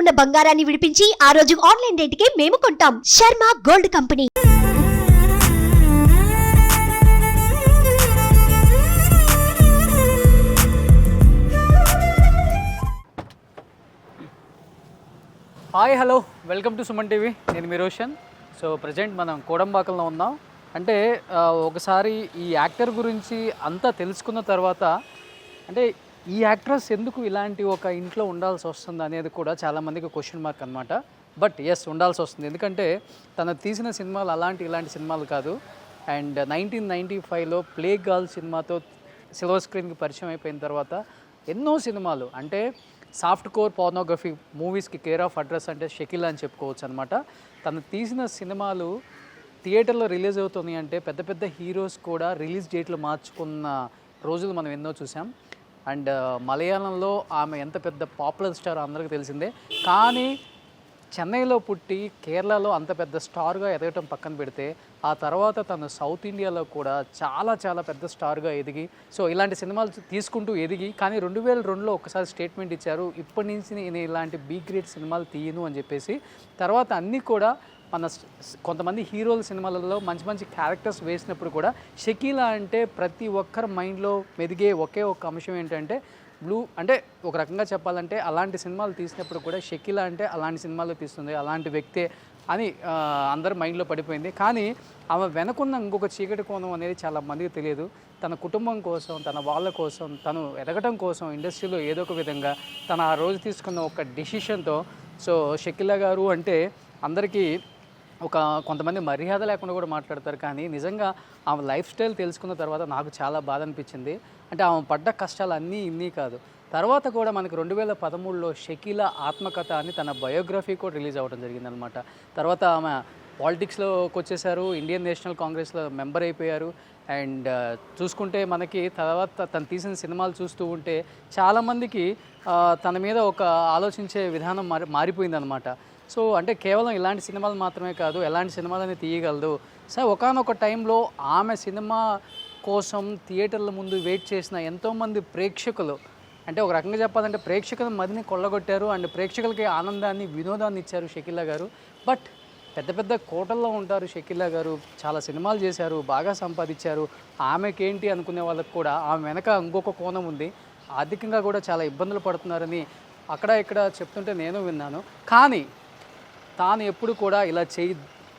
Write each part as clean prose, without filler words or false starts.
ఉన్న బంగారాన్ని విడిపించి ఆ రోజు ఆన్లైన్ రేటుకే మేము కొంటాం. Sharma gold company. Hi hello welcome to Suman TV. నేను మీ రోషన్. సో ప్రజెంట్ మనం కోడంబాకంలో ఉన్నాం. అంటే ఒకసారి ఈ యాక్టర్ గురించి అంతా తెలుసుకున్న తర్వాత అంటే ఈ యాక్ట్రెస్ ఎందుకు ఇలాంటి ఒక ఇంట్లో ఉండాల్సి వస్తుంది అనేది కూడా చాలామందికి క్వశ్చన్ మార్క్ అనమాట. బట్ ఎస్, ఉండాల్సి వస్తుంది. ఎందుకంటే తను తీసిన సినిమాలు ఇలాంటి సినిమాలు కాదు. అండ్ 1995లో ప్లే గర్ల్ సినిమాతో సిల్వర్ స్క్రీన్కి పరిచయం అయిపోయిన తర్వాత ఎన్నో సినిమాలు అంటే సాఫ్ట్ కోర్ పోర్నోగ్రఫీ మూవీస్కి కేర్ ఆఫ్ అడ్రస్ అంటే షకీలా అని చెప్పుకోవచ్చు అనమాట. తను తీసిన సినిమాలు థియేటర్లో రిలీజ్ అవుతుంది అంటే పెద్ద పెద్ద హీరోస్ కూడా రిలీజ్ డేట్లు మార్చుకున్న రోజులు మనం ఎన్నో చూసాం. అండ్ మలయాళంలో ఆమె ఎంత పెద్ద పాపులర్ స్టార్ అందరికీ తెలిసిందే. కానీ చెన్నైలో పుట్టి కేరళలో అంత పెద్ద స్టార్గా ఎదగటం పక్కన పెడితే ఆ తర్వాత తను సౌత్ ఇండియాలో కూడా చాలా పెద్ద స్టార్గా ఎదిగి సో ఇలాంటి సినిమాలు తీసుకుంటూ ఎదిగి కానీ 2002లో ఒకసారి స్టేట్మెంట్ ఇచ్చారు, ఇప్పటి నుంచి నేను ఇలాంటి బీ గ్రేడ్ సినిమాలు తీయను అని చెప్పేసి. తర్వాత అన్నీ కూడా మన కొంతమంది హీరోల సినిమాలలో మంచి క్యారెక్టర్స్ వేసినప్పుడు కూడా షకీలా అంటే ప్రతి ఒక్కరి మైండ్లో మెదిగే ఒకే ఒక అంశం ఏంటంటే బ్లూ. అంటే ఒక రకంగా చెప్పాలంటే అలాంటి సినిమాలు తీసినప్పుడు కూడా షకీలా అంటే అలాంటి సినిమాలు తీస్తుంది, అలాంటి వ్యక్తే అని అందరి మైండ్లో పడిపోయింది. కానీ ఆమె వెనకున్న ఇంకొక చీకటి కోణం అనేది చాలా మందికి తెలియదు. తన కుటుంబం కోసం, తన వాళ్ళ కోసం, తను ఎదగటం కోసం ఇండస్ట్రీలో ఏదో ఒక విధంగా తను ఆ రోజు తీసుకున్న ఒక డెసిషన్తో సో షకీలా గారు అంటే అందరికీ కొంతమంది మర్యాద లేకుండా కూడా మాట్లాడతారు. కానీ నిజంగా ఆమె లైఫ్ స్టైల్ తెలుసుకున్న తర్వాత నాకు చాలా బాధ అనిపించింది. అంటే ఆమె పడ్డ కష్టాలు అన్నీ ఇన్ని కాదు. తర్వాత కూడా మనకి 2013లో షకీలా ఆత్మకథ అని తన బయోగ్రఫీ కూడా రిలీజ్ అవ్వడం జరిగిందనమాట. తర్వాత ఆమె పాలిటిక్స్లోకి వచ్చేసారు, ఇండియన్ నేషనల్ కాంగ్రెస్లో మెంబర్ అయిపోయారు. అండ్ చూసుకుంటే మనకి తర్వాత తను తీసిన సినిమాలు చూస్తూ ఉంటే చాలామందికి తన మీద ఒక ఆలోచించే విధానం మారిపోయిందనమాట. సో అంటే కేవలం ఇలాంటి సినిమాలు మాత్రమే కాదు, ఎలాంటి సినిమాలని తీయగలదు. సో ఒకానొక టైంలో ఆమె సినిమా కోసం థియేటర్ల ముందు వెయిట్ చేసిన ఎంతోమంది ప్రేక్షకులు అంటే ఒక రకంగా చెప్పాలంటే ప్రేక్షకుల మదిని కొల్లగొట్టారు. అండ్ ప్రేక్షకులకి ఆనందాన్ని, వినోదాన్ని ఇచ్చారు షకీలా గారు. బట్ పెద్ద కోటల్లో ఉంటారు షకీలా గారు, చాలా సినిమాలు చేశారు, బాగా సంపాదించారు. ఆమెకేంటి అనుకునే వాళ్ళకి కూడా ఆమె వెనక ఇంకొక కోణం ఉంది. ఆర్థికంగా కూడా చాలా ఇబ్బందులు పడుతున్నారని అక్కడ ఇక్కడ చెప్తుంటే నేను విన్నాను. కానీ తాను ఎప్పుడు కూడా ఇలా చేయి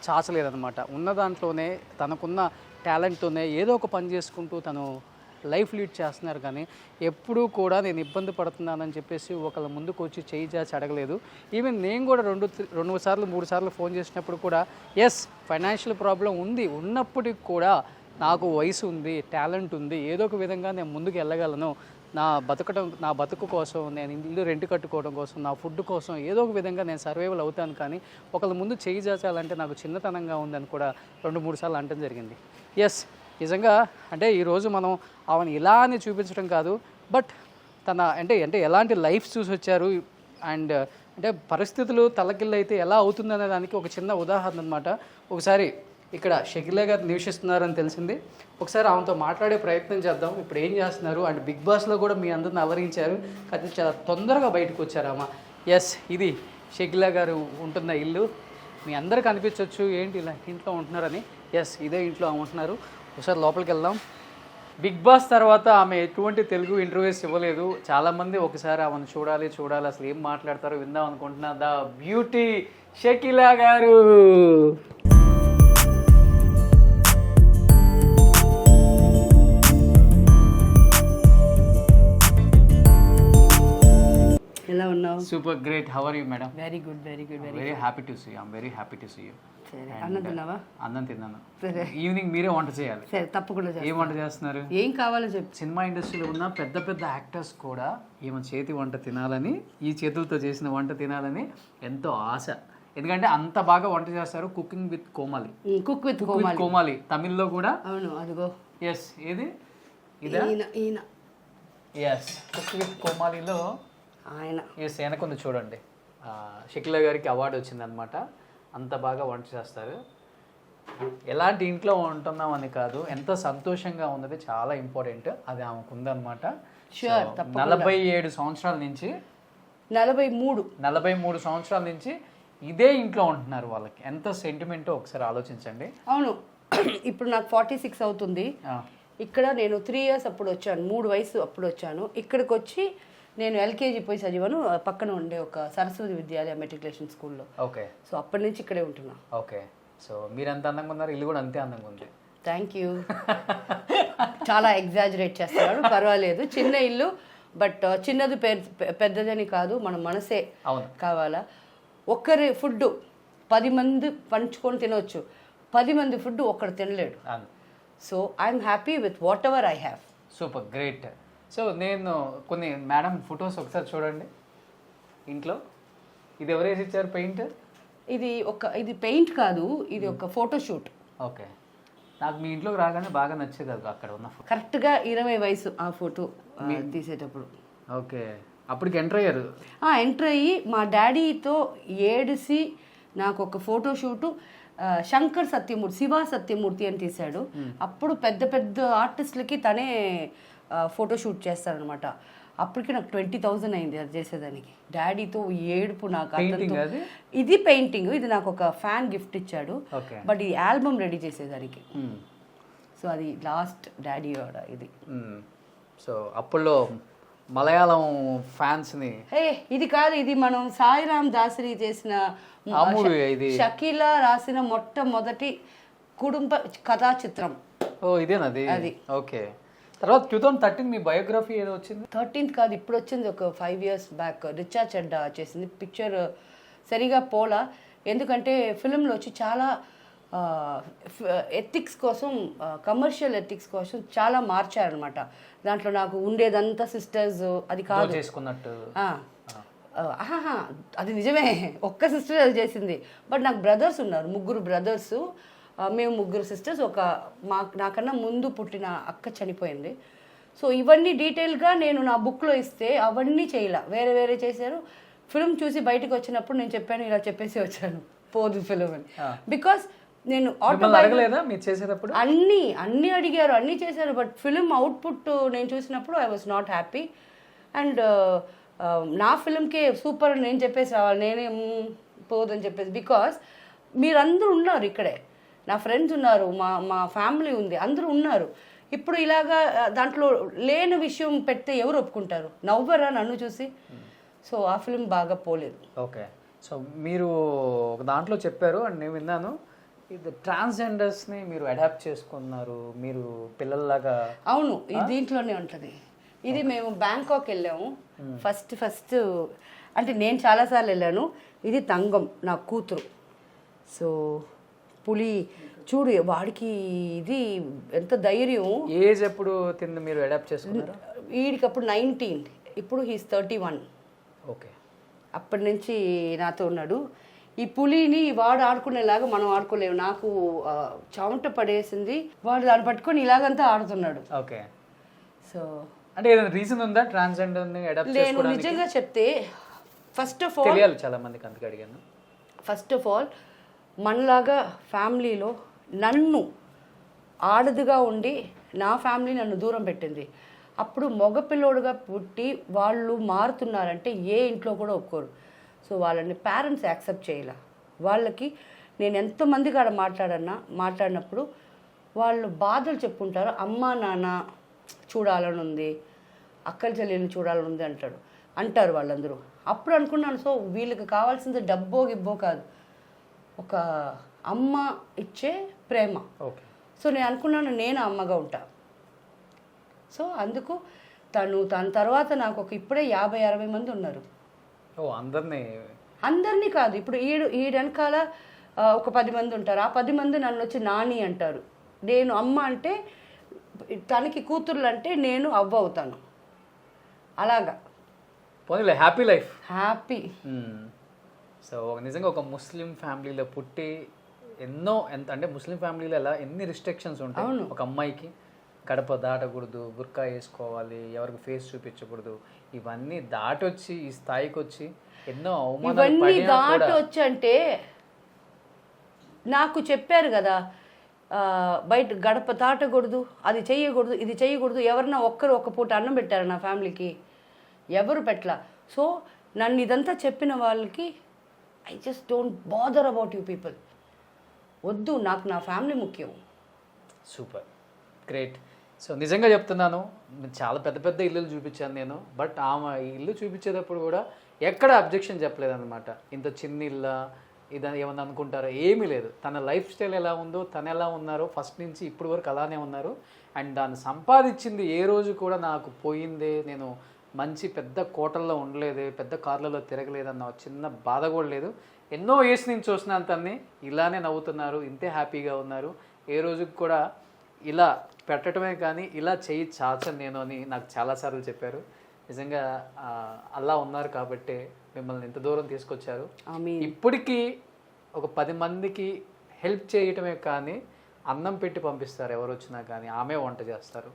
చాచలేదనమాట. ఉన్న దాంట్లోనే తనకున్న టాలెంట్తోనే ఏదో ఒక పని చేసుకుంటూ తను లైఫ్ లీడ్ చేస్తున్నారు. కానీ ఎప్పుడూ కూడా నేను ఇబ్బంది పడుతున్నానని చెప్పేసి ఒకళ్ళ ముందుకు వచ్చి చేయి చాచి అడగలేదు. ఈవెన్ నేను కూడా 2 సార్లు 3 సార్లు ఫోన్ చేసినప్పుడు కూడా ఎస్ ఫైనాన్షియల్ ప్రాబ్లం ఉన్నప్పటికి కూడా నాకు వయసు ఉంది, టాలెంట్ ఉంది, ఏదో ఒక విధంగా నేను ముందుకు వెళ్ళగలను, నా బతుకు కోసం, నేను ఇల్లు రెంట్ కట్టుకోవడం కోసం, నా ఫుడ్ కోసం ఏదో ఒక విధంగా నేను సర్వైవల్ అవుతాను. కానీ ఒకళ్ళ ముందు చేయి చాచాలంటే నాకు చిన్నతనంగా ఉందని కూడా 2-3 సార్లు అనటం జరిగింది. ఎస్, నిజంగా అంటే ఈరోజు మనం ఆమెను ఇలా అని చూపించడం కాదు, బట్ తన అంటే ఎలాంటి లైఫ్ చూసి వచ్చారు అండ్ అంటే పరిస్థితులు తలకిల్లు అయితే ఎలా అవుతుందనే దానికి ఒక చిన్న ఉదాహరణ అనమాట. ఒకసారి ఇక్కడ షకీలా గారు నివసిస్తున్నారని తెలిసింది. ఒకసారి ఆమెతో మాట్లాడే ప్రయత్నం చేద్దాం. ఇప్పుడు ఏం చేస్తున్నారు అండ్ బిగ్ బాస్లో కూడా మీ అందరిని అలరించారు, కానీ చాలా తొందరగా బయటకు వచ్చారు ఆమె. ఎస్, ఇది షకీలా గారు ఉంటున్న ఇల్లు. మీ అందరికి అనిపించవచ్చు ఏంటి ఇలా ఇంట్లో ఉంటున్నారని. ఎస్, ఇదే ఇంట్లో ఆమె ఉంటున్నారు. ఒకసారి లోపలికి వెళ్దాం. బిగ్ బాస్ తర్వాత ఆమె ఎటువంటి తెలుగు ఇంటర్వ్యూస్ ఇవ్వలేదు. చాలామంది ఒకసారి ఆమెను చూడాలి అసలు ఏం మాట్లాడతారో విందాం అనుకుంటున్నా. The beauty Shakeela garu. ఎలా ఉన్నావు? Super great. How are you madam? Very good. Very happy to see you. I'm very happy to see you. సరే, అన్నం తిన్నావా? అన్నం తిన్నాను. సరే, ఈవినింగ్ మీరే వంట చేయాలి. సరే తప్పకుండా. ఏం వంట చేస్తున్నారు? ఏం కావాలో చెప్పు. సినిమా ఇండస్ట్రీలో ఉన్న పెద్ద యాక్టర్స్ కూడా ఈమె చేతి వంట తినాలని, ఈ చేతులతో చేసిన వంట తినాలని ఎంతో ఆశ. ఎందుకంటే అంత బాగా వంట చేస్తారు. Cooking with Comali. Cook with Comali తమిళ్లో కూడా. అవును, అదిగో. ఎస్, ఏది ఇదా? ఈయన. ఎస్, కుక్ విత్ కోమాలిలో ఆయన. ఎస్, వెనకుంది చూడండి. షకీలా గారికి అవార్డు వచ్చిందనమాట. అంత బాగా వంట చేస్తారు. ఎలాంటి ఇంట్లో ఉంటున్నాం అని కాదు, ఎంత సంతోషంగా ఉన్నది చాలా ఇంపార్టెంట్. అది ఆమెకు ఉందన్నమాట. 47 సంవత్సరాల నుంచి 43. 43 సంవత్సరాల నుంచి ఇదే ఇంట్లో ఉంటున్నారు. వాళ్ళకి ఎంత సెంటిమెంటో ఒకసారి ఆలోచించండి. అవును. ఇప్పుడు నాకు 46 అవుతుంది. ఇక్కడ నేను 3 ఇయర్స్ అప్పుడు వచ్చాను, 3 వయసు అప్పుడు వచ్చాను. ఇక్కడికి వచ్చి నేను ఎల్కేజీ పోయి చదివాను, పక్కన ఉండే ఒక సరస్వతి విద్యాలయ మెట్రికులేషన్ స్కూల్లో. ఓకే. సో అప్పటి నుంచి ఇక్కడే ఉంటున్నా. ఓకే. సో మీరు ఎంత అందంగా ఉన్నారు, ఇల్లు కూడా అంతే అందంగా ఉంది. Thank you. చాలా ఎగ్జాజరేట్ చేస్తున్నారు, పర్వాలేదు. చిన్న ఇల్లు, బట్ చిన్నది పెద్దదని కాదు, మన మనసే కావాలా. ఒక్కరి ఫుడ్ 10 మంది పంచుకొని తినవచ్చు, 10 మంది ఫుడ్ ఒక్కడు తినలేడు. So I'm happy with whatever I have. Super, great. So నేను కొన్ని మేడం ఫొటోస్ ఒకసారి చూడండి ఇంట్లో. ఇది ఎవరు వేసి ఇచ్చారు పెయింట్? ఇది పెయింట్ కాదు, ఇది ఒక ఫోటోషూట్. ఓకే. నాకు మీ ఇంట్లోకి రాగానే బాగా నచ్చేది అది అక్కడ ఉన్న ఫోటో. కరెక్ట్గా 20 వయసు ఆ ఫోటో తీసేటప్పుడు. ఓకే. అప్పటికి ఎంటర్ అయ్యారు? ఎంటర్ అయ్యి మా డాడీతో ఏడిసి నాకు ఒక ఫోటోషూటు శంకర్ సత్యమూర్తి, శివ సత్యమూర్తి అని తీశాడు. అప్పుడు పెద్ద పెద్ద ఆర్టిస్టులకి తనే ఫోటోషూట్ చేస్తారనమాట. అప్పటికి నాకు 20,000 అయింది అది చేసేదానికి. డాడీతో ఏడుపు నాకు. ఇది పెయింటింగ్, ఇది నాకు ఒక ఫ్యాన్ గిఫ్ట్ ఇచ్చాడు, బట్ ఈ ఆల్బమ్ రెడీ చేసేదానికి. సో అది లాస్ట్ డాడీ ఇది. సో అప్పుల్లో మలయాళం ఫ్యాన్స్ని ఇది కాదు, ఇది మనం సాయిరామ్ దాసరి చేసిన షకీలా రాసిన మొట్టమొదటి కుటుంబ కథా చిత్రం. ఓ ఇదేనది. అది ఓకే. తర్వాత 2013 మీ బయోగ్రఫీ ఏదో వచ్చింది. 13th కాదు, ఇప్పుడు వచ్చింది, ఒక 5 years బ్యాక్. రిచా చెడ్డా చేసింది. పిక్చర్ సరిగా పోలా, ఎందుకంటే ఫిలింలో వచ్చి చాలా ఎథిక్స్ కోసం, కమర్షియల్ ఎథిక్స్ కోసం చాలా మార్చారనమాట. దాంట్లో నాకు ఉండేదంతా సిస్టర్స్ అది కాదు చేసుకున్నట్టు. అది నిజమే, ఒక్క సిస్టర్ అది చేసింది. బట్ నాకు బ్రదర్స్ ఉన్నారు, 3 బ్రదర్స్. మేము 3 సిస్టర్స్. నాకన్నా ముందు పుట్టిన అక్క చనిపోయింది. సో ఇవన్నీ డీటెయిల్గా నేను నా బుక్లో ఇస్తే అవన్నీ చేయలే, వేరే వేరే చేశారు. ఫిల్మ్ చూసి బయటకు వచ్చినప్పుడు నేను చెప్పాను, ఇలా చెప్పేసి వచ్చాను పోదు ఫిల్మ్ అని. బికాస్ నేను అన్నీ అడిగారు, అన్నీ చేశారు, బట్ ఫిల్మ్ అవుట్పుట్ నేను చూసినప్పుడు I was not happy. And నా ఫిల్మ్కే సూపర్ అని నేను చెప్పేసి రావాలి, నేనే పోదని చెప్పేసి. బికాస్ మీరందరూ ఉన్నారు ఇక్కడే, నా ఫ్రెండ్స్ ఉన్నారు, మా ఫ్యామిలీ ఉంది, అందరూ ఉన్నారు. ఇప్పుడు ఇలాగా దాంట్లో లేని విషయం పెడితే ఎవరు ఒప్పుకుంటారు? నవ్వరా నన్ను చూసి? సో ఆ ఫిల్మ్ బాగా పోలేదు. ఓకే. సో మీరు ఒక దాంట్లో చెప్పారు అండ్ నేను విన్నాను, ఇది ట్రాన్స్జెండర్స్ని మీరు అడాప్ట్ చేసుకున్నారు మీరు పిల్లల్లాగా. అవును, ఇది దీంట్లోనే ఉంటుంది. ఇది మేము బ్యాంకాక్ వెళ్ళాము ఫస్ట్. అంటే నేను చాలాసార్లు వెళ్ళాను. ఇది తంగం, నా కూతురు. సో పులి చూడు, వాడికి ఇది ఎంత ధైర్యం. ఏజ్ ఎప్పుడు తింది మీరు అడాప్ట్ చేసుకున్నారు? వీడికి అప్పుడు 19, ఇప్పుడు హీస్ 31. ఓకే. అప్పటి నుంచి నాతో ఉన్నాడు. ఈ పులిని వాడు ఆడుకునేలాగా మనం ఆడుకోలేము. నాకు చెమట పడేసింది, వాడు దాన్ని పట్టుకొని ఇలాగంతా ఆడుతున్నాడు. ఓకే. సో అంటే ఏదైనా రీజన్ ఉందా ట్రాన్స్జెండర్ని అడాప్ట్ చేసుకోవడానికి? నేను నిజంగా చెప్తే ఫస్ట్ ఆఫ్ ఆల్ తెలియాలి చాలా మందికి, అందుకే అడిగాను. ఫస్ట్ ఆఫ్ ఆల్ మనలాగా ఫ్యామిలీలో నన్ను ఆడదుగా ఉండి నా ఫ్యామిలీ నన్ను దూరం పెట్టింది. అప్పుడు మగపిల్లోడుగా పుట్టి వాళ్ళు మారుతున్నారంటే ఏ ఇంట్లో కూడా ఒప్పుకోరు. సో వాళ్ళని పేరెంట్స్ యాక్సెప్ట్ చేయాల. వాళ్ళకి నేను ఎంతమంది కాడ మాట్లాడినప్పుడు వాళ్ళు బాధలు చెప్పుకుంటారు. అమ్మ నాన్న చూడాలని ఉంది, అక్కల చెల్లెల్ని చూడాలని ఉంది అంటారు వాళ్ళందరూ. అప్పుడు అనుకున్నాను, సో వీళ్ళకి కావాల్సింది డబ్బో గిబ్బో కాదు, ఒక అమ్మ ఇచ్చే ప్రేమ. ఓకే. సో నేను అనుకున్నాను నేను అమ్మగా ఉంటా. సో అందుకు తన తర్వాత నాకు ఇప్పుడే 50-60 మంది ఉన్నారు. అందరినీ కాదు, ఇప్పుడు ఈ వెనకాల ఒక 10 మంది ఉంటారు. ఆ 10 మంది నన్ను వచ్చి నాని అంటారు. నేను అమ్మ అంటే, తనకి కూతుర్లు అంటే నేను అవ్వ అవుతాను. అలాగా హ్యాపీ లైఫ్, హ్యాపీ. సో నిజంగా ఒక ముస్లిం ఫ్యామిలీలో పుట్టి అంటే ముస్లిం ఫ్యామిలీలో ఎలా ఎన్ని రిస్ట్రిక్షన్స్ ఉంటాయి. ఒక అమ్మాయికి గడప దాటకూడదు, బుర్కా వేసుకోవాలి, ఎవరికి ఫేస్ చూపించకూడదు, ఇవన్నీ దాటొచ్చి ఈ స్థాయికి వచ్చి ఎన్నో ఇవన్నీ దాటొచ్చి అంటే నాకు చెప్పారు కదా, బయట గడప దాటకూడదు, అది చెయ్యకూడదు, ఇది చెయ్యకూడదు. ఎవరన్నా ఒక్క పూట అన్నం పెట్టారు నా ఫ్యామిలీకి? ఎవరు పెట్టలా. సో నన్ను ఇదంతా చెప్పిన వాళ్ళకి I just don't bother about you people. వద్దు, నాకు నా ఫ్యామిలీ ముఖ్యం. Super, great. సో నిజంగా చెప్తున్నాను, చాలా పెద్ద పెద్ద ఇల్లులు చూపించాను నేను, బట్ ఆమె ఈ ఇల్లు చూపించేటప్పుడు కూడా ఎక్కడ అబ్జెక్షన్ చెప్పలేదన్నమాట. ఇంత చిన్న ఇల్లా ఇదని ఏమన్నా అనుకుంటారో ఏమీ లేదు. తన లైఫ్ స్టైల్ ఎలా ఉందో, తను ఎలా ఉన్నారో ఫస్ట్ నుంచి ఇప్పటి వరకు అలానే ఉన్నారు. అండ్ దాన్ని సంపాదించింది ఏ రోజు కూడా నాకు పోయిందే, నేను మంచి పెద్ద కోటల్లో ఉండలేదే, పెద్ద కార్లలో తిరగలేదన్న చిన్న బాధ కూడా లేదు. ఎన్నో ఇయర్స్ నుంచి చూసినాను తన్ని, ఇలానే నవ్వుతున్నారు, ఇంతే హ్యాపీగా ఉన్నారు. ఏ రోజుకి కూడా ఇలా పెట్టడమే కానీ ఇలా చేయి చాచను నేను అని నాకు చాలాసార్లు చెప్పారు. నిజంగా అలా ఉన్నారు కాబట్టి మిమ్మల్ని ఇంత దూరం తీసుకొచ్చారు. ఇప్పటికీ ఒక 10 మందికి హెల్ప్ చేయటమే కానీ అన్నం పెట్టి పంపిస్తారు ఎవరు వచ్చినా కానీ, ఆమె వంట చేస్తారు.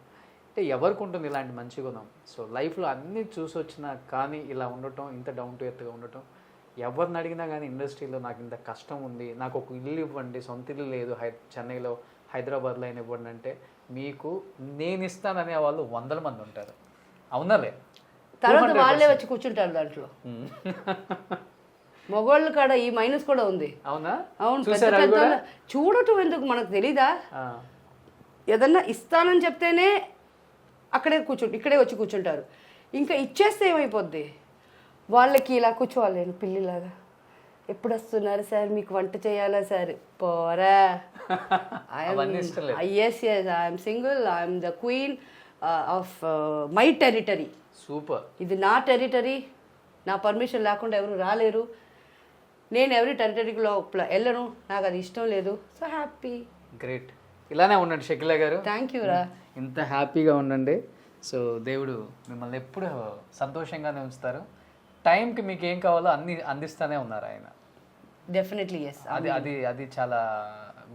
అంటే ఎవరికి ఉంటుంది ఇలాంటి మంచి గుణం? సో లైఫ్లో అన్నీ చూసి వచ్చినా కానీ ఇలా ఉండటం, ఇంత డౌన్ టు ఎర్త్గా ఉండటం. ఎవరిని అడిగినా కానీ ఇండస్ట్రీలో నాకు ఇంత కష్టం ఉంది, నాకు ఒక ఇల్లు ఇవ్వండి, సొంత ఇల్లు లేదు చెన్నైలో, హైదరాబాద్లో అయినా ఇవ్వండి అంటే మీకు నేను ఇస్తాననే వాళ్ళు 100 మంది ఉంటారు. అవునాలే? తర్వాత వాళ్ళే వచ్చి కూర్చుంటారు దాంట్లో. మగవాళ్ళు కాడ ఈ మైనస్ కూడా ఉంది. అవునా? అవును, చూడటం ఎందుకు మనకు తెలీదా? ఏదన్నా ఇస్తానని చెప్తేనే ఇక్కడే వచ్చి కూర్చుంటారు. ఇంకా ఇచ్చేస్తే ఏమైపోద్ది? వాళ్ళకి ఇలా కూర్చోవాలి పిల్లిలాగా. ఎప్పుడు వస్తున్నారు సార్, మీకు వంట చేయాలా సార్? పోరా, yes I'm single, I'm the queen of my territory. Super. ఇది నా టెరిటరీ, నా పర్మిషన్ లేకుండా ఎవరు రాలేరు, నేను ఎవరి టెరిటరీకి లోపల వెళ్ళను, నాకు అది ఇష్టం లేదు. So happy. గ్రేట్. ఇలానే ఉండండి షకీలా గారు. థ్యాంక్ యూ రా. ఇంత హ్యాపీగా ఉండండి. సో దేవుడు మిమ్మల్ని ఎప్పుడు సంతోషంగానే ఉంచుతారు. టైంకి మీకు ఏం కావాలో అన్ని అందిస్తూనే ఉన్నారు ఆయన. Definitely yes. అది చాలా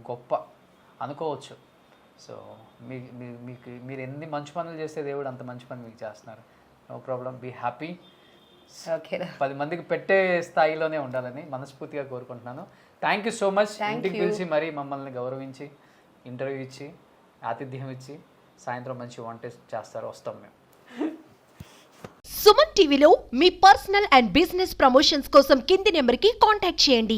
గొప్ప అనుకోవచ్చు. సో మీరు ఎన్ని మంచి పనులు చేస్తే దేవుడు అంత మంచి పని మీకు చేస్తున్నారు. No problem, be happy. Okay, 10 మందికి పెట్టే స్థాయిలోనే ఉండాలని మనస్ఫూర్తిగా కోరుకుంటున్నాను. Thank you so much. ఇంటికి పిలిచి మరీ మమ్మల్ని గౌరవించి ఇంటర్వ్యూ ఇచ్చి ఆతిథ్యం ఇచ్చి సాయంత్రం మంచి వంట చేస్తారు, వస్తాం మేము. సుమన్ టీవీలో మీ పర్సనల్ అండ్ బిజినెస్ ప్రమోషన్స్ కోసం కింది నెంబర్కి కాంటాక్ట్ చేయండి.